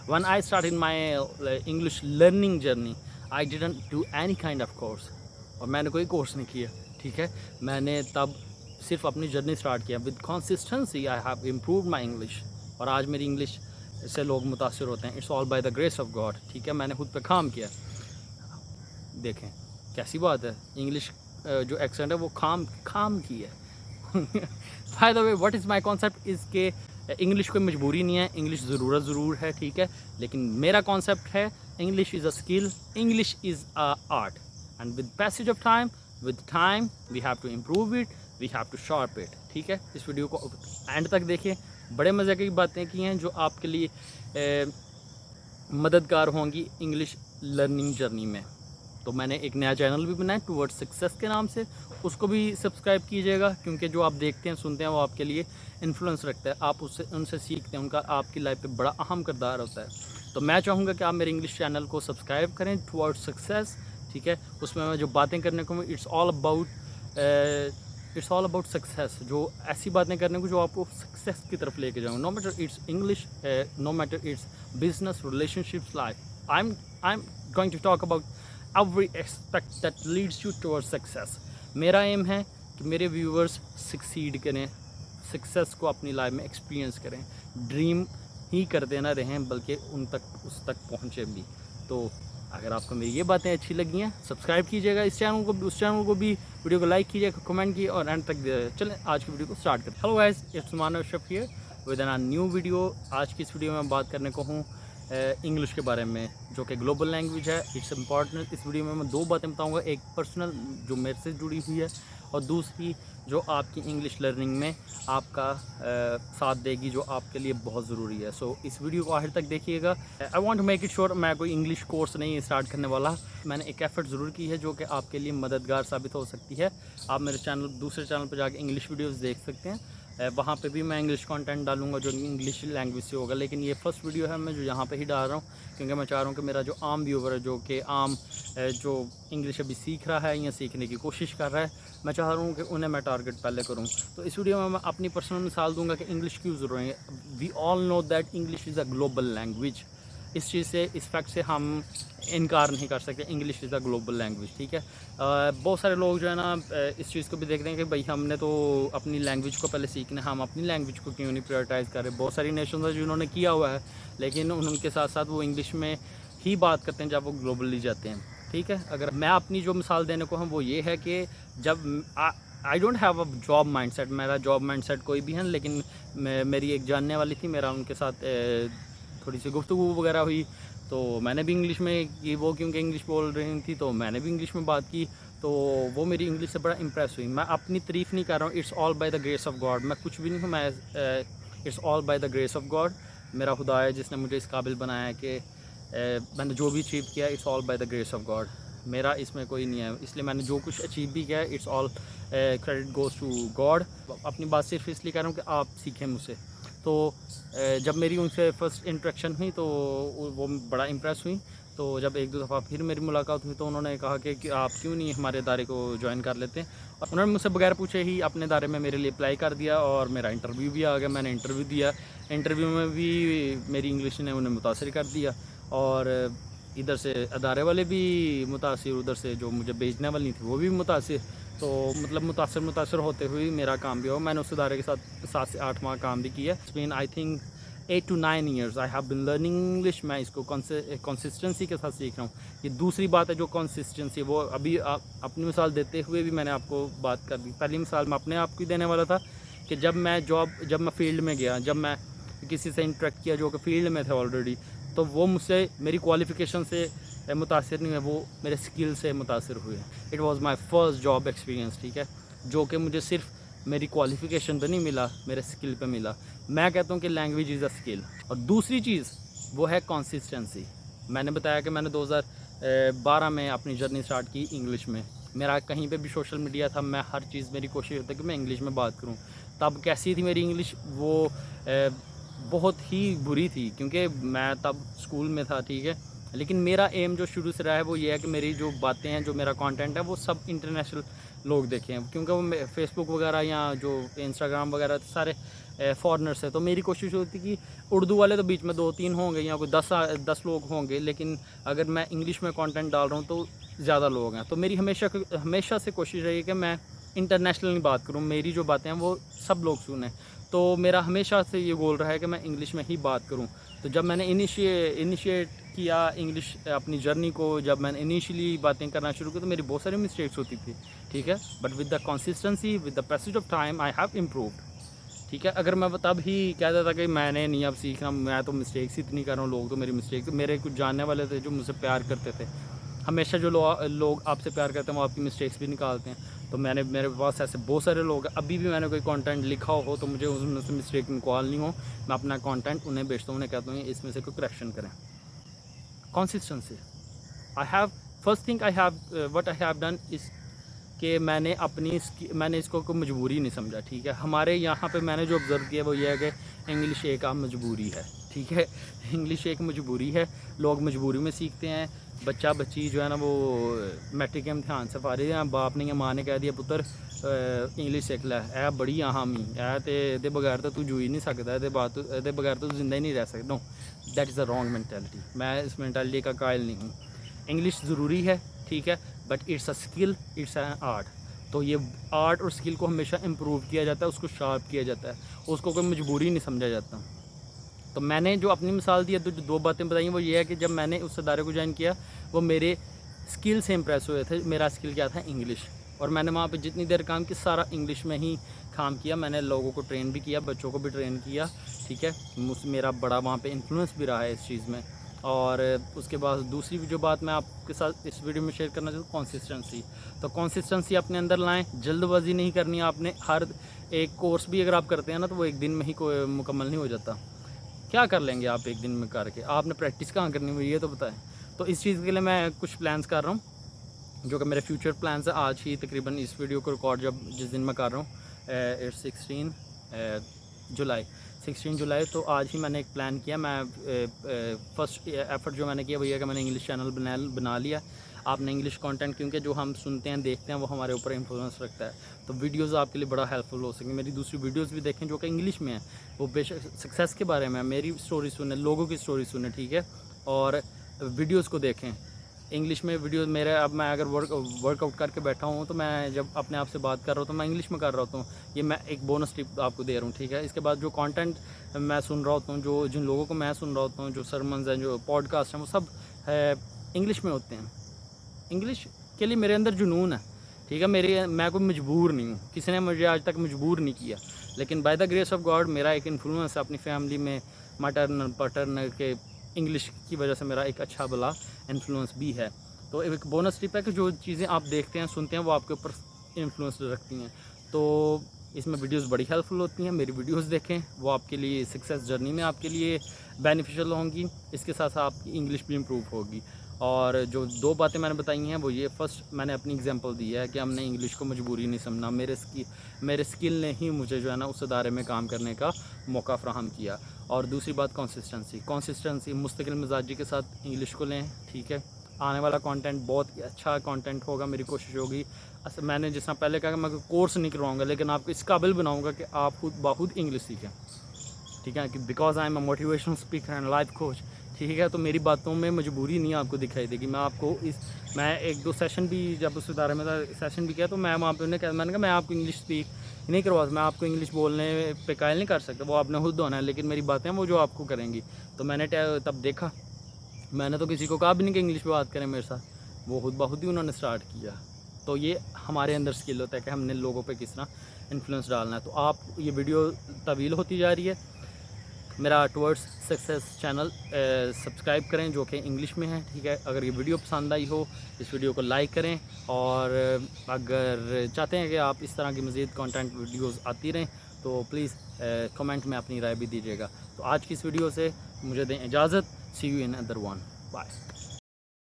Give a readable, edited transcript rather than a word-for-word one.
When I started my English learning journey, I didn't do any kind of course. اور میں نے کوئی course نہیں کیا, ٹھیک ہے. میں نے تب صرف اپنی جرنی اسٹارٹ کیا. With consistency I have improved my English, اور آج میری انگلش سے لوگ متاثر ہوتے ہیں. It's all by the grace of God, ٹھیک ہے. میں نے خود پہ کام کیا. دیکھیں کیسی بات ہے, انگلش جو ایکسنٹ ہے وہ کام کی ہے. By the way what is my concept is کہ انگلش کوئی مجبوری نہیں ہے, انگلش ضرورت ضرور ہے, ٹھیک ہے. لیکن میرا کانسیپٹ ہے English is a skill, English is a art, and with passage of time, with time we have to improve it, we have to sharp it, ٹھیک ہے. اس ویڈیو کو اینڈ تک دیکھیں, بڑے مزے کی باتیں کی ہیں جو آپ کے لیے مددگار ہوں گی انگلش لرننگ جرنی میں. تو میں نے ایک نیا چینل بھی بنایا ٹورڈ سکسیس کے نام سے, اس کو بھی سبسکرائب کیجیے گا, کیونکہ جو آپ دیکھتے ہیں سنتے ہیں وہ آپ کے لیے انفلوئنس رکھتا ہے. آپ ان سے سیکھتے ہیں, ان کا آپ کی لائف پہ بڑا اہم کردار ہوتا ہے. تو میں چاہوں گا کہ آپ میرے انگلش چینل کو سبسکرائب کریں ٹورڈ سکسیس, ٹھیک ہے. اس میں جو باتیں کرنے کو, اٹس آل اباؤٹ سکسیس, جو ایسی باتیں کرنے کو جو آپ کو سکسیس کی طرف لے کے جاؤں. No matter it's English, no matter it's business, relationships, life. I am going to talk about every aspect that leads you toward success. میرا ایم ہے کہ میرے ویورز سکسیڈ کریں, سکسیس کو اپنی لائف میں ایکسپیرینس کریں, ڈریم ہی کرتے نہ رہیں بلکہ اس تک پہنچے بھی. تو اگر آپ کو میری یہ باتیں اچھی لگی ہیں, سبسکرائب کیجیے گا اس چینل کو بھی, اس چینل کو بھی, ویڈیو کو لائک کیجیے گا, کمنٹ کیجیے, اور اینڈ تک چلیں آج کی ویڈیو کو اسٹارٹ کریں. Hello guys, it's Usman Ashraf here with an new video. آج کی اس ویڈیو میں بات کرنے کو ہوں انگلش کے بارے میں, جو کہ گلوبل لینگویج ہے. It's important. اس ویڈیو میں دو باتیں بتاؤں گا, ایک پرسنل جو میرے سے جڑی ہوئی ہے, اور دوسری جو آپ کی انگلش لرننگ میں آپ کا ساتھ دے گی, جو آپ کے لیے بہت ضروری ہے. سو اس ویڈیو کو آخر تک دیکھیے گا. I want to make it sure, میں کوئی انگلش کورس نہیں اسٹارٹ کرنے والا. میں نے ایک ایفرٹ ضرور کی ہے جو کہ آپ کے لیے مددگار ثابت ہو سکتی ہے. آپ میرے دوسرے چینل پہ جا کے انگلش ویڈیوز دیکھ سکتے ہیں. وہاں پہ بھی میں انگلش کانٹینٹ ڈالوں گا جو انگلش لینگویج سے ہوگا. لیکن یہ فرسٹ ویڈیو ہے میں جو یہاں پہ ہی ڈال رہا ہوں, کیونکہ میں چاہ رہا ہوں کہ میرا جو عام ویور ہے, جو کہ عام جو انگلش ابھی سیکھ رہا ہے یا سیکھنے کی کوشش کر رہا ہے, میں چاہ رہا ہوں کہ انہیں میں ٹارگٹ پہلے کروں. تو اس ویڈیو میں اپنی پرسنل مثال دوں گا کہ انگلش کیوں ضروری ہے. We all know that English is a global language. اس چیز سے, اس فیکٹ سے ہم انکار نہیں کر سکتے, English is a global language, ٹھیک ہے. بہت سارے لوگ جو ہے نا اس چیز کو بھی دیکھتے ہیں کہ بھائی ہم نے تو اپنی لینگویج کو پہلے سیکھنا ہے, ہم اپنی لینگویج کو کیوں نہیں پریورٹائز کر رہے. بہت ساری نیشنز ہیں جنہوں نے کیا ہوا ہے, لیکن ان کے ساتھ ساتھ وہ انگلش میں ہی بات کرتے ہیں جب وہ گلوبلی جاتے ہیں, ٹھیک ہے. اگر میں اپنی جو مثال دینے کو ہوں وہ یہ ہے کہ جب I don't have a job mindset, میرا جاب مائنڈ سیٹ کوئی بھی ہے, لیکن میری ایک جاننے والی تھی, میرا ان کے ساتھ تھوڑی سی گفتگو وغیرہ ہوئی, تو میں نے بھی انگلش میں کی, وہ کیونکہ انگلش بول رہی تھی تو میں نے بھی انگلش میں بات کی, تو وہ میری انگلش سے بڑا امپریس ہوئی. میں اپنی تعریف نہیں کر رہا ہوں, it's all by the grace of God. میں کچھ بھی نہیں ہوں, میں it's all by the grace of God. میرا خدا ہے جس نے مجھے اس قابل بنایا ہے کہ میں نے جو بھی اچیو کیا, it's all by the grace of God. میرا اس میں کوئی نہیں ہے, اس لیے میں نے جو کچھ اچیو بھی کیا ہے, it's all credit goes to God. اپنی بات صرف اس لیے کر رہا ہوں کہ آپ سیکھیں مجھ سے. تو جب میری ان سے فرسٹ انٹریکشن ہوئی تو وہ بڑا امپریس ہوئی. تو جب ایک دو دفعہ پھر میری ملاقات ہوئی تو انہوں نے کہا کہ آپ کیوں نہیں ہمارے ادارے کو جوائن کر لیتے. اور انہوں نے مجھ سے بغیر پوچھے ہی اپنے ادارے میں میرے لیے اپلائی کر دیا, اور میرا انٹرویو بھی آ گیا. میں نے انٹرویو دیا, انٹرویو میں بھی میری انگلش نے انہیں متاثر کر دیا, اور ادھر سے ادارے والے بھی متاثر, ادھر سے جو مجھے بھیجنے والی تھی وہ بھی متاثر. تو مطلب متاثر ہوتے ہوئے میرا کام بھی ہوا. میں نے اس ادارے کے ساتھ 7 سے 8 ماہ کام بھی کیا. It's been I think 8 to 9 years I have been learning English. میں اس کو کنسسٹنسی کے ساتھ سیکھ رہا ہوں. یہ دوسری بات ہے جو کنسسٹنسی, وہ ابھی اپنی مثال دیتے ہوئے بھی میں نے آپ کو بات کر دی. پہلی مثال میں اپنے آپ کو دینے والا تھا کہ جب میں فیلڈ میں گیا, جب میں کسی سے انٹریکٹ کیا جو کہ فیلڈ میں تھے آلریڈی, تو وہ مجھ سے میری کوالیفیکیشن سے متاثر نہیں ہوئے, وہ میرے اسکل سے متاثر ہوئے. It was my first job experience, ٹھیک ہے, جو کہ مجھے صرف میری کوالیفیکیشن پہ نہیں ملا, میرے اسکل پہ ملا. میں کہتا ہوں کہ لینگویج از اے اسکل. اور دوسری چیز وہ ہے کنسسٹنسی. میں نے بتایا کہ میں نے 2012 میں اپنی جرنی اسٹارٹ کی انگلش میں. میرا کہیں پہ بھی سوشل میڈیا تھا, میں ہر چیز میری کوشش ہوتی ہے کہ میں انگلش میں بات کروں. تب کیسی تھی میری انگلش, وہ بہت ہی بری تھی, کیونکہ میں تب اسکول میں تھا, ٹھیک ہے. لیکن میرا ایم جو شروع سے رہا ہے وہ یہ ہے کہ میری جو باتیں ہیں, جو میرا کانٹینٹ ہے, وہ سب انٹرنیشنل لوگ دیکھیں, کیونکہ وہ فیس بک وغیرہ یا جو انسٹاگرام وغیرہ سارے فارنر سے. تو میری کوشش ہوتی کہ اردو والے تو بیچ میں 2-3 ہوں گے یا کوئی 10 لوگ ہوں گے, لیکن اگر میں انگلش میں کانٹینٹ ڈال رہا ہوں تو زیادہ لوگ ہیں. تو میری ہمیشہ سے کوشش رہی ہے کہ میں انٹرنیشنلی بات کروں, میری جو باتیں ہیں وہ سب لوگ سنیں. تو میرا ہمیشہ سے یہ گول رہا ہے کہ میں انگلش میں ہی بات کروں. تو جب میں نے انیشیٹ کیا انگلش اپنی جرنی کو, جب میں نے انیشلی باتیں کرنا شروع کی تو میری بہت ساری مسٹیکس ہوتی تھی, ٹھیک ہے, but with the consistency with the passage of time I have improved, ٹھیک ہے. اگر میں تب ہی کہتا تھا کہ میں نے نہیں اب سیکھنا, میں تو مسٹیکس اتنی کر رہا ہوں, لوگ تو میری مسٹیکس, میرے کچھ جاننے والے تھے جو مجھ سے پیار کرتے تھے, ہمیشہ جو لوگ آپ سے پیار کرتے ہیں وہ آپ کی مسٹیکس بھی نکالتے ہیں. تو میرے پاس ایسے بہت سارے لوگ ہیں, ابھی بھی میں نے کوئی کانٹینٹ لکھا ہو تو مجھے اس میں سے مسٹیک نکالنی ہو, میں اپنا کانٹینٹ انہیں بیچتا ہوں, انہیں کہتا ہوں اس میں سے کوئی کریکشن کریں. Consistency first thing what I have done is کہ میں نے اس کو کوئی مجبوری نہیں سمجھا, ٹھیک ہے. ہمارے یہاں پہ میں نے جو آبزرو کیا وہ یہ ہے کہ انگلش ایک عام مجبوری ہے, ٹھیک ہے. انگلش ایک مجبوری ہے, لوگ مجبوری میں سیکھتے ہیں. بچی جو ہے نا وہ میٹرک کے امتحان سے فارغ ہیں, باپ نے یا ماں نے کہہ دیا پتر انگلش سیکھ لے, اے بڑی اہمی تے بغیر تو جو ہی نہیں سکتا, دے بغیر تو زندہ ہی نہیں رہ سکتا. No, that is a wrong mentality. میں اس مینٹیلٹی کا قائل نہیں ہوں. انگلش ضروری ہے, ٹھیک ہے, but it's a skill, it's a art. تو یہ آرٹ اور اسکل کو ہمیشہ امپروو کیا جاتا ہے, اس کو شارپ کیا جاتا ہے, اس کو کوئی مجبوری نہیں سمجھا جاتا. تو میں نے جو اپنی مثال دی ہے, جو 2 باتیں بتائیں وہ یہ ہے کہ جب میں نے اس ادارے کو جوائن کیا وہ میرے اسکل سے امپریس ہوئے تھے. میرا اسکل کیا تھا, انگلش, اور میں نے وہاں پہ جتنی دیر کام کی سارا انگلش میں ہی کام کیا. میں نے لوگوں کو ٹرین بھی کیا, بچوں کو بھی ٹرین کیا, ٹھیک ہے. میرا بڑا وہاں پہ انفلوئنس بھی رہا ہے اس چیز میں. اور اس کے بعد دوسری جو بات میں آپ کے ساتھ اس ویڈیو میں شیئر کرنا چاہتا ہوں, کنسسٹنسی. تو کنسسٹنسی اپنے اندر لائیں, جلد بازی نہیں کرنی آپ نے. ہر ایک کورس بھی اگر آپ کرتے ہیں نا تو وہ ایک دن میں ہی کوئی مکمل نہیں ہو جاتا. کیا کر لیں گے آپ ایک دن میں کر کے, آپ نے پریکٹس کہاں کرنی ہوئی یہ تو بتائیں. تو اس چیز کے لیے میں کچھ پلانس کر رہا ہوں جو کہ میرے فیوچر پلانس ہیں. آج ہی تقریباً اس ویڈیو کو ریکارڈ جس دن میں کر رہا ہوں 16 جولائی, تو آج ہی میں نے ایک پلان کیا. میں فرسٹ ایفرٹ جو میں نے کیا وہ یہ کہ میں نے انگلش چینل بنا لیا. آپ نے انگلش کانٹینٹ کیونکہ جو ہم سنتے ہیں دیکھتے ہیں وہ ہمارے اوپر انفلوئنس رکھتا ہے, تو ویڈیوز آپ کے لیے بڑا ہیلپ فل ہو سکیں. میری دوسری ویڈیوز بھی دیکھیں جو کہ انگلش میں ہیں, وہ بے شک سکسیس کے بارے میں, میری اسٹوری سنیں, لوگوں کی اسٹوری سنیں, ٹھیک ہے. اور ویڈیوز کو دیکھیں انگلش میں. ویڈیوز میرے اب میں اگر ورک آؤٹ کر کے بیٹھا ہوں تو میں جب اپنے آپ سے بات کر رہا ہوں تو میں انگلش میں کر رہا ہوتا ہوں. یہ میں ایک بونس ٹپ آپ کو دے رہا ہوں, ٹھیک ہے. اس کے بعد جو کانٹینٹ میں سن رہا ہوتا ہوں, جن لوگوں کو میں سن رہا ہوتا ہوں, جو سرمنز ہیں, جو پوڈ کاسٹ ہیں, وہ سب انگلش میں ہوتے ہیں. انگلش کے لیے میرے اندر جنون ہے, ٹھیک ہے. میں کوئی مجبور نہیں ہوں, کسی نے مجھے آج تک مجبور نہیں کیا, لیکن by the grace of God میرا ایک انفلوئنس ہے اپنی فیملی میں, مٹرنل پٹرنل کے انگلش کی وجہ سے میرا ایک اچھا بلا انفلوئنس بھی ہے. تو ایک بونس ٹپ ہے کہ جو چیزیں آپ دیکھتے ہیں سنتے ہیں وہ آپ کے اوپر انفلوئنس رکھتی ہیں. تو اس میں ویڈیوز بڑی ہیلپ فل ہوتی ہیں. میری ویڈیوز دیکھیں, وہ آپ کے لیے سکسیس جرنی میں آپ کے لیے بینیفیشل ہوں گی. اس کے ساتھ ساتھ آپ کی انگلش بھی امپروو ہوگی. اور جو 2 باتیں میں نے بتائی ہیں وہ یہ, فرسٹ میں نے اپنی اگزامپل دی ہے کہ ہم نے انگلش کو مجبوری نہیں سمجھنا. میرے اسکل نے ہی مجھے جو ہے نا اس ادارے میں کام کرنے کا موقع فراہم کیا. اور دوسری بات کنسسٹنسی, مستقل مزاجی کے ساتھ انگلش کو لیں, ٹھیک ہے. آنے والا کانٹینٹ بہت اچھا کانٹینٹ ہوگا, میری کوشش ہوگی. میں نے جس طرح پہلے کہا کہ میں کوئی کورس نہیں کرواؤں گا, لیکن آپ کو اس قابل بناؤں گا کہ آپ خود بخود انگلش سیکھیں, ٹھیک ہے. کہ because I am a motivational speaker and life coach, ٹھیک ہے. تو میری باتوں میں مجبوری نہیں آپ کو دکھائی دے گی. میں آپ کو میں 1-2 سیشن بھی جب اس ادارے میں سیشن بھی کیا تو میں وہاں پہ انہیں کہا, میں نے کہا میں آپ کو انگلش اسپیک نہیں کروا, میں آپ کو انگلش بولنے پہ قائل نہیں کر سکتا, وہ آپ نے خود ہونا ہے, لیکن میری باتیں وہ جو آپ کو کریں گی. تو میں نے تب دیکھا, میں نے تو کسی کو کہا بھی نہیں کہ انگلش پہ بات کریں میرے ساتھ, وہ خود بخود ہی انہوں نے اسٹارٹ کیا. تو یہ ہمارے اندر اسکل ہوتا ہے کہ ہم نے لوگوں پہ کس طرح انفلوئنس ڈالنا ہے. تو آپ یہ ویڈیو طویل ہوتی جا رہی ہے, میرا ٹورڈس سکسیس چینل سبسکرائب کریں جو کہ انگلش میں ہے, ٹھیک ہے. اگر یہ ویڈیو پسند آئی ہو اس ویڈیو کو لائک کریں, اور اگر چاہتے ہیں کہ آپ اس طرح کی مزید کانٹینٹ ویڈیوز آتی رہیں تو پلیز کمنٹ میں اپنی رائے بھی دیجیے گا. تو آج کی اس ویڈیو سے مجھے دیں اجازت. See you in other one. Bye.